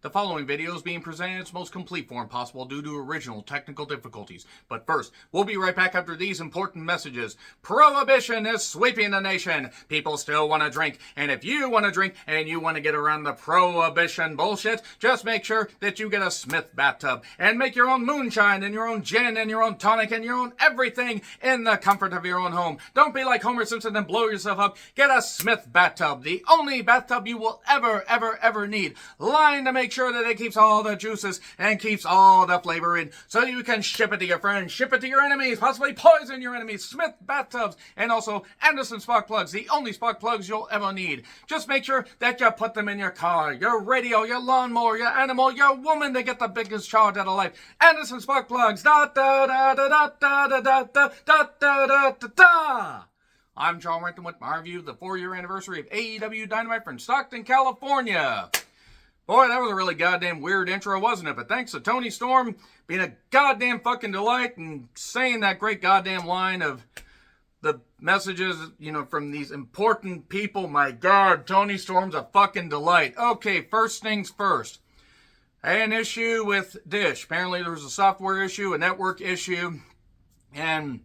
The following video is being presented in its most complete form possible due to original technical difficulties. But first, we'll be right back after these important messages. Prohibition is sweeping the nation. People still want to drink. And if you want to drink and you want to get around the prohibition bullshit, just make sure that you get a Smith bathtub and make your own moonshine and your own gin and your own tonic and your own everything in the comfort of your own home. Don't be like Homer Simpson and blow yourself up. Get a Smith bathtub, the only bathtub you will ever need. Lined to make sure that it keeps all the juices and keeps all the flavor in, so you can ship it to your friends, ship it to your enemies, possibly poison your enemies. Smith bathtubs, and also Anderson spark plugs, the only spark plugs you'll ever need. Just make sure that you put them in your car, your radio, your lawnmower, your animal, your woman to get the biggest charge out of life. Anderson spark plugs. Da da da da da da da da da da da da da. I'm John Renton with my review of the 4-year anniversary of AEW Dynamite from Stockton, California. Boy, that was a really goddamn weird intro, wasn't it? But thanks to Tony Storm being a goddamn fucking delight and saying that great goddamn line of the messages, from these important people. My God, Tony Storm's a fucking delight. Okay, first things first. I had an issue with Dish. Apparently there was a software issue, a network issue, and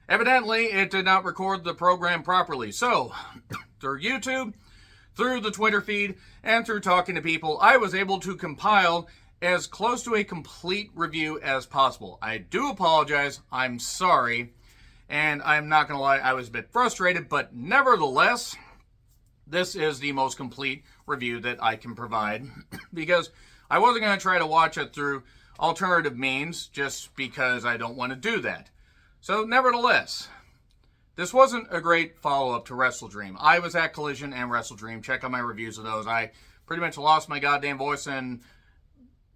evidently it did not record the program properly. So, through YouTube, through the Twitter feed, and through talking to people, I was able to compile as close to a complete review as possible. I do apologize. I'm sorry. And I'm not going to lie, I was a bit frustrated, but nevertheless, this is the most complete review that I can provide because I wasn't going to try to watch it through alternative means just because I don't want to do that. So, nevertheless, this wasn't a great follow-up to WrestleDream. I was at Collision and WrestleDream. Check out my reviews of those. I pretty much lost my goddamn voice and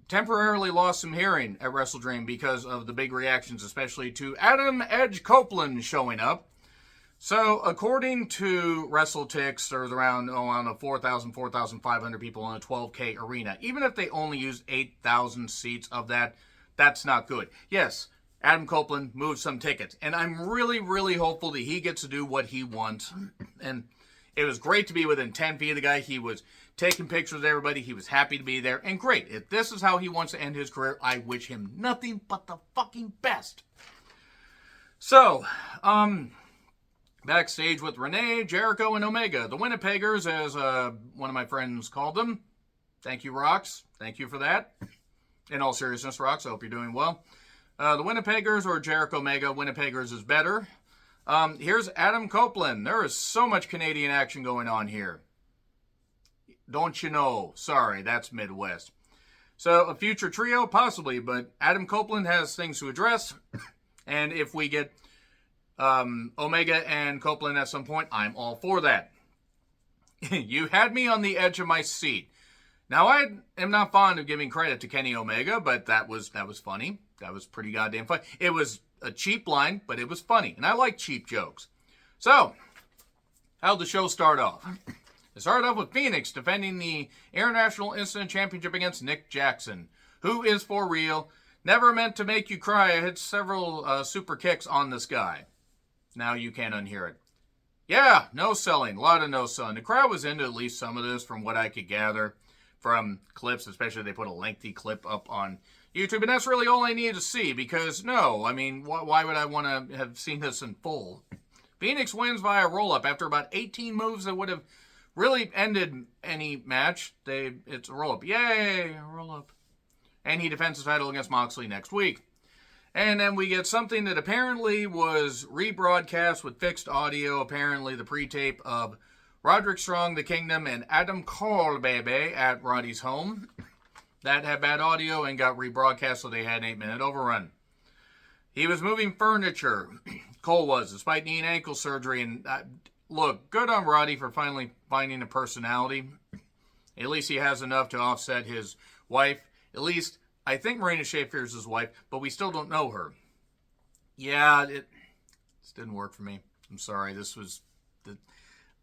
temporarily lost some hearing at WrestleDream because of the big reactions, especially to Adam Edge Copeland showing up. So, according to WrestleTix, there's around 4,000, 4,500 people in a 12K arena. Even if they only used 8,000 seats of that, that's not good. Yes, Adam Copeland moved some tickets, and I'm really hopeful that he gets to do what he wants. And it was great to be within 10 feet of the guy. He was taking pictures of everybody. He was happy to be there. And great, if this is how he wants to end his career, I wish him nothing but the fucking best. So, backstage with Renee, Jericho, and Omega. The Winnipeggers, as one of my friends called them. Thank you, Rox. Thank you for that. In all seriousness, Rox, I hope you're doing well. The Winnipeggers or Jericho Omega. Winnipeggers is better. Here's Adam Copeland. There is so much Canadian action going on here. Don't you know? Sorry, that's Midwest. So, a future trio? Possibly, but Adam Copeland has things to address. And if we get Omega and Copeland at some point, I'm all for that. You had me on the edge of my seat. Now, I am not fond of giving credit to Kenny Omega, but that was funny. That was pretty goddamn funny. It was a cheap line, but it was funny. And I like cheap jokes. So, how'd the show start off? It started off with Phoenix defending the International Instant Championship against Nick Jackson, who is for real. Never meant to make you cry. I hit several super kicks on this guy. Now you can't unhear it. Yeah, no selling. A lot of no selling. The crowd was into at least some of this from what I could gather from clips, especially they put a lengthy clip up on YouTube, and that's really all I needed to see because, no, I mean, why would I want to have seen this in full? Phoenix wins via roll-up after about 18 moves that would have really ended any match. It's a roll-up. Yay, a roll-up. And he defends the title against Moxley next week. And then we get something that apparently was rebroadcast with fixed audio, apparently the pre-tape of Roderick Strong, The Kingdom, and Adam Cole, baby, at Roddy's home. That had bad audio and got rebroadcast, so they had an 8-minute overrun. He was moving furniture. Cole was, despite knee and ankle surgery. And look, good on Roddy for finally finding a personality. At least he has enough to offset his wife. At least, I think Marina Shafir is his wife, but we still don't know her. Yeah, this didn't work for me. I'm sorry.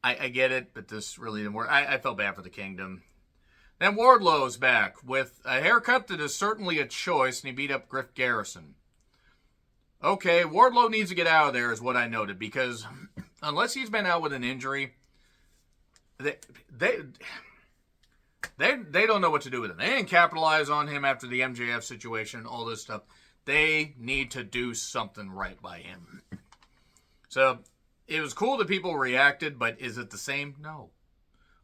I get it, but this really didn't work. I felt bad for the Kingdom. Then Wardlow's back with a haircut that is certainly a choice, and he beat up Griff Garrison. Okay, Wardlow needs to get out of there is what I noted, because unless he's been out with an injury, They don't know what to do with him. They didn't capitalize on him after the MJF situation, all this stuff. They need to do something right by him. So, it was cool that people reacted, but is it the same? No.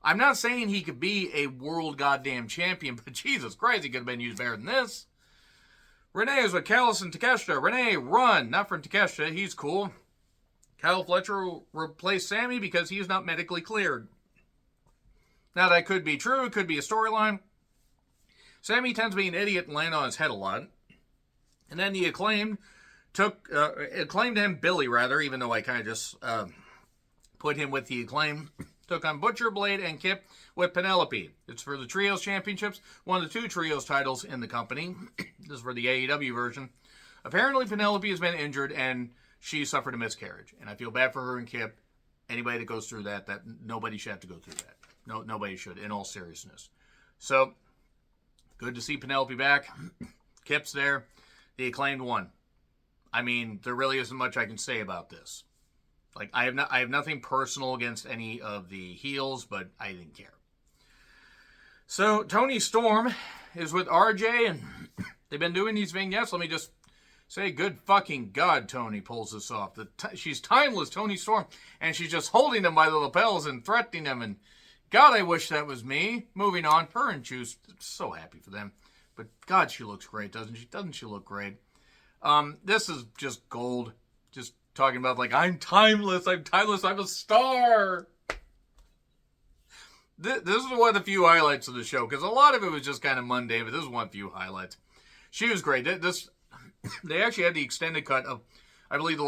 I'm not saying he could be a world goddamn champion, but Jesus Christ, he could have been used better than this. Renee is with Callis and Takeshita. Renee, run. Not for Takeshita. He's cool. Kyle Fletcher will replace Sammy because he is not medically cleared. Now, that could be true. It could be a storyline. Sammy tends to be an idiot and land on his head a lot. And then the acclaimed him, Billy, rather, even though I kind of just put him with the acclaim. Took on Butcher, Blade, and Kip with Penelope. It's for the Trios Championships, one of the 2 Trios titles in the company. This is for the AEW version. Apparently, Penelope has been injured, and she suffered a miscarriage. And I feel bad for her and Kip. Anybody that goes through that nobody should have to go through that. No, nobody should, in all seriousness. So, good to see Penelope back. Kip's there. The acclaimed won. I mean, there really isn't much I can say about this. Like, I have nothing personal against any of the heels, but I didn't care. So, Toni Storm is with RJ, and they've been doing these vignettes. Let me just say, good fucking God, Toni pulls this off. She's timeless, Toni Storm, and she's just holding them by the lapels and threatening them, and God, I wish that was me. Moving on, her and Juice, so happy for them. But God, she looks great, doesn't she? Doesn't she look great? This is just gold. Just talking about, like, I'm timeless, I'm a star. This is one of the few highlights of the show, because a lot of it was just kind of mundane, but this is one of the few highlights. She was great. They actually had the extended cut of, I believe,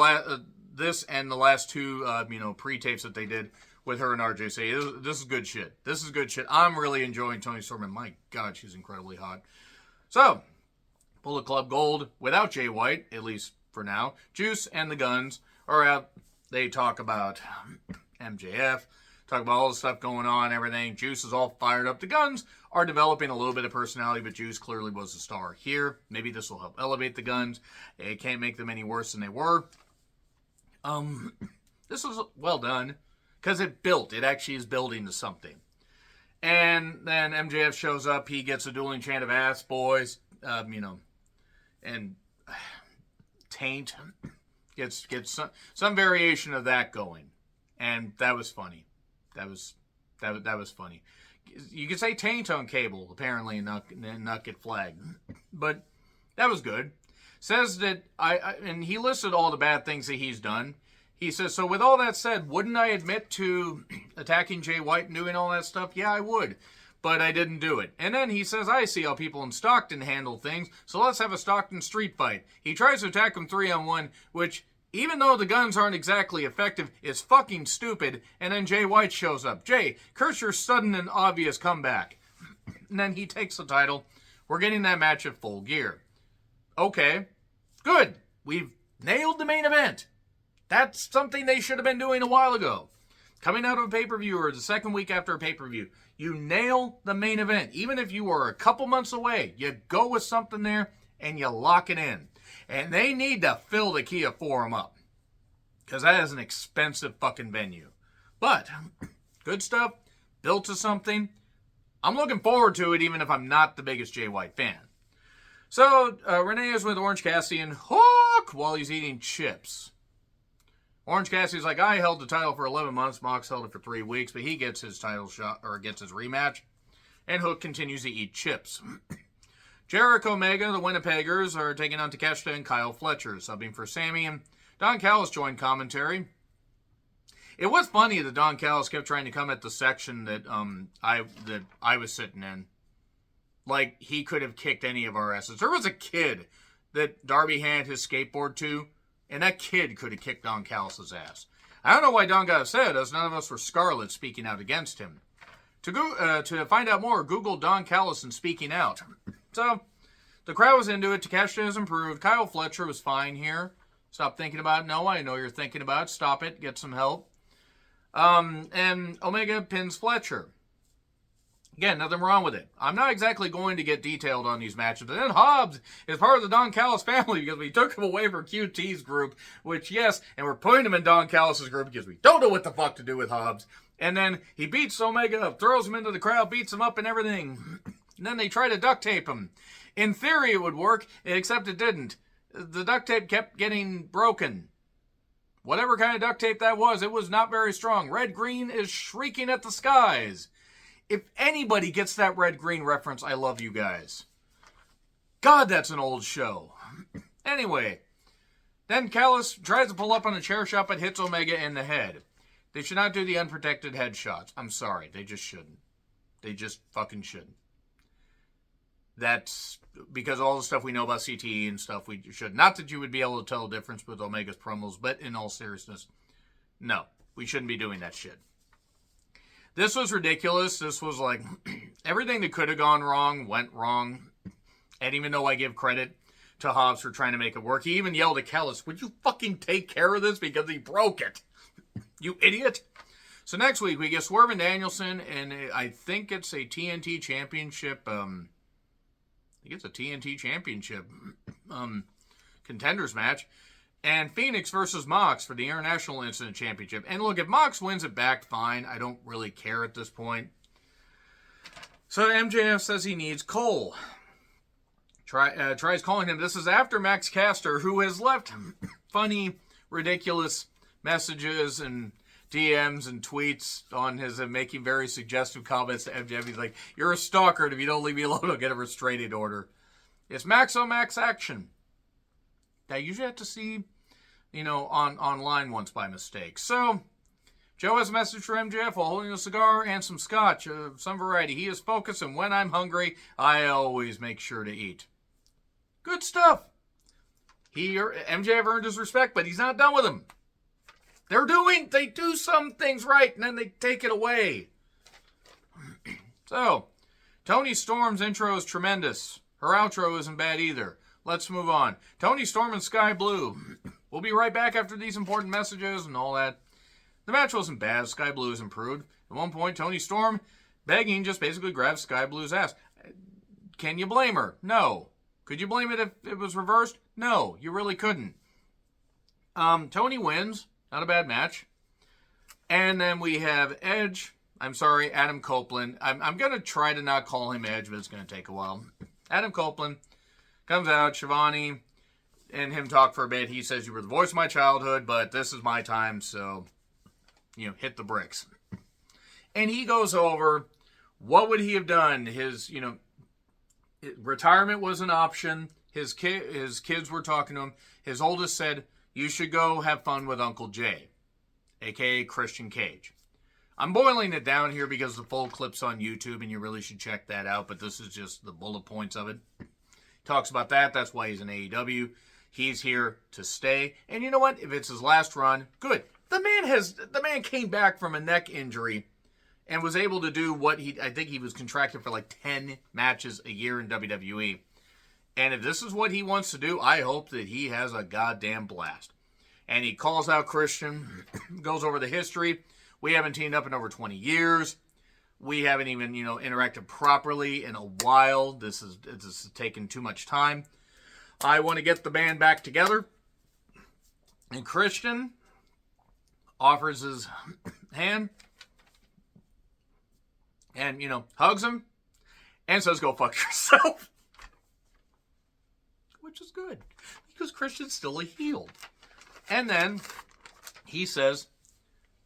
this and the last 2, pre-tapes that they did with her and RJ. Say, this is good shit. This is good shit. I'm really enjoying Toni Storm, and my God, she's incredibly hot. So, Bullet Club Gold without Jay White, at least for now. Juice and the Guns are out. They talk about MJF, talk about all the stuff going on, everything. Juice is all fired up. The Guns are developing a little bit of personality, but Juice clearly was the star here. Maybe this will help elevate the Guns. It can't make them any worse than they were. This was well done, because it built. It actually is building to something. And then MJF shows up. He gets a dueling chant of ass boys, and Taint gets some variation of that going, and that was funny. That was funny. You could say Taint on cable apparently and not get flagged, but that was good. Says that and he listed all the bad things that he's done. He says, so with all that said, wouldn't I admit to attacking Jay White and doing all that stuff? Yeah, I would. But I didn't do it. And then he says, I see how people in Stockton handle things, so let's have a Stockton street fight. He tries to attack him 3-on-1, which, even though the Guns aren't exactly effective, is fucking stupid. And then Jay White shows up. Jay, curse your sudden and obvious comeback. And then he takes the title. We're getting that match at Full Gear. Okay, good. We've nailed the main event. That's something they should have been doing a while ago. Coming out of a pay-per-view or the second week after a pay-per-view, you nail the main event. Even if you were a couple months away, you go with something there and you lock it in. And they need to fill the Kia Forum up, because that is an expensive fucking venue. But, good stuff, built to something. I'm looking forward to it, even if I'm not the biggest Jay White fan. So, Renee is with Orange Cassidy and Hook while he's eating chips. Orange Cassidy's like, I held the title for 11 months. Mox held it for 3 weeks, but he gets his title shot, or gets his rematch. And Hook continues to eat chips. Jericho Omega, the Winnipeggers, are taking on Takeshita and Kyle Fletcher, subbing for Sammy, and Don Callis joined commentary. It was funny that Don Callis kept trying to come at the section that I was sitting in. Like, he could have kicked any of our asses. There was a kid that Darby handed his skateboard to, and that kid could have kicked Don Callis' ass. I don't know why Don got upset, as none of us were Scarlet speaking out against him. To find out more, Google Don Callis and speaking out. So, the crowd was into it. Takeshita has improved. Kyle Fletcher was fine here. Stop thinking about it. No, I know you're thinking about it. Stop it. Get some help. And Omega pins Fletcher. Again, nothing wrong with it. I'm not exactly going to get detailed on these matches. But then Hobbs is part of the Don Callis family because we took him away from QT's group, which, yes, and we're putting him in Don Callis' group because we don't know what the fuck to do with Hobbs. And then he beats Omega up, throws him into the crowd, beats him up and everything. And then they try to duct tape him. In theory, it would work, except it didn't. The duct tape kept getting broken. Whatever kind of duct tape that was, it was not very strong. Red Green is shrieking at the skies. If anybody gets that Red Green reference, I love you guys. God, that's an old show. Anyway, then Callis tries to pull up on a chair shot but hits Omega in the head. They should not do the unprotected headshots. I'm sorry, they just shouldn't. They just fucking shouldn't. That's because all the stuff we know about CTE and stuff, we should. Not that you would be able to tell the difference with Omega's promos, but in all seriousness, no, we shouldn't be doing that shit. This was ridiculous. This was like, everything that could have gone wrong, went wrong. And even though I give credit to Hobbs for trying to make it work, he even yelled at Callis, would you fucking take care of this? Because he broke it. You idiot. So next week, we get Swerve and Danielson, and I think it's a TNT Championship, contenders match. And Phoenix versus Mox for the International Incident Championship. And look, if Mox wins it back, fine. I don't really care at this point. So MJF says he needs Cole. Tries calling him. This is after Max Caster, who has left funny, ridiculous messages and DMs and tweets on his making very suggestive comments to MJF. He's like, you're a stalker, and if you don't leave me alone, I'll get a restraining order. It's Max on Max action. I usually have to see, online once by mistake. So, Joe has a message for MJF while holding a cigar and some scotch of some variety. He is focused, and when I'm hungry, I always make sure to eat. Good stuff. MJF earned his respect, but he's not done with him. They do some things right, and then they take it away. So, Toni Storm's intro is tremendous. Her outro isn't bad either. Let's move on. Toni Storm and Sky Blue. We'll be right back after these important messages and all that. The match wasn't bad. Sky Blue has improved. At one point, Toni Storm, begging, just basically grabs Sky Blue's ass. Can you blame her? No. Could you blame it if it was reversed? No, you really couldn't. Toni wins. Not a bad match. And then we have Adam Copeland. I'm going to try to not call him Edge, but it's going to take a while. Adam Copeland comes out, Shivani and him talk for a bit. He says, you were the voice of my childhood, but this is my time, so, hit the bricks. And he goes over, what would he have done? His, retirement was an option. His kids were talking to him. His oldest said, you should go have fun with Uncle Jay, a.k.a. Christian Cage. I'm boiling it down here because the full clip's on YouTube, and you really should check that out, but this is just the bullet points of it. Talks about that. That's why he's in AEW. He's here to stay. And you know what? If it's his last run, good. The man came back from a neck injury and was able to do what I think he was contracted for like 10 matches a year in WWE. And if this is what he wants to do, I hope that he has a goddamn blast. And he calls out Christian, goes over the history. We haven't teamed up in over 20 years. We haven't even, interacted properly in a while. This is taken too much time. I want to get the band back together. And Christian offers his hand and, hugs him and says, go fuck yourself. Which is good because Christian's still a heel. And then he says,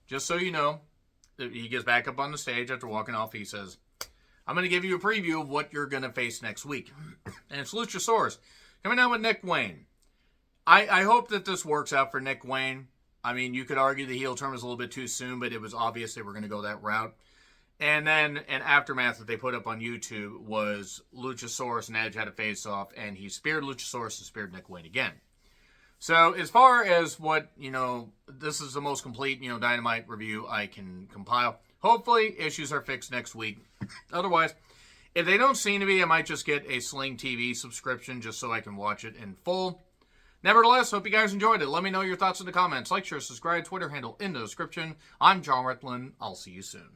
just so you know, he gets back up on the stage after walking off. He says, I'm going to give you a preview of what you're going to face next week. And it's Luchasaurus coming out with Nick Wayne. I hope that this works out for Nick Wayne. I mean, you could argue the heel turn was a little bit too soon, but it was obvious they were going to go that route. And then an aftermath that they put up on YouTube was Luchasaurus and Edge had a face-off, and he speared Luchasaurus and speared Nick Wayne again. So as far as what, this is the most complete, Dynamite review I can compile. Hopefully issues are fixed next week. Otherwise, if they don't seem to be, I might just get a Sling TV subscription just so I can watch it in full. Nevertheless, hope you guys enjoyed it. Let me know your thoughts in the comments. Like, share, subscribe, Twitter handle in the description. I'm John Retlin. I'll see you soon.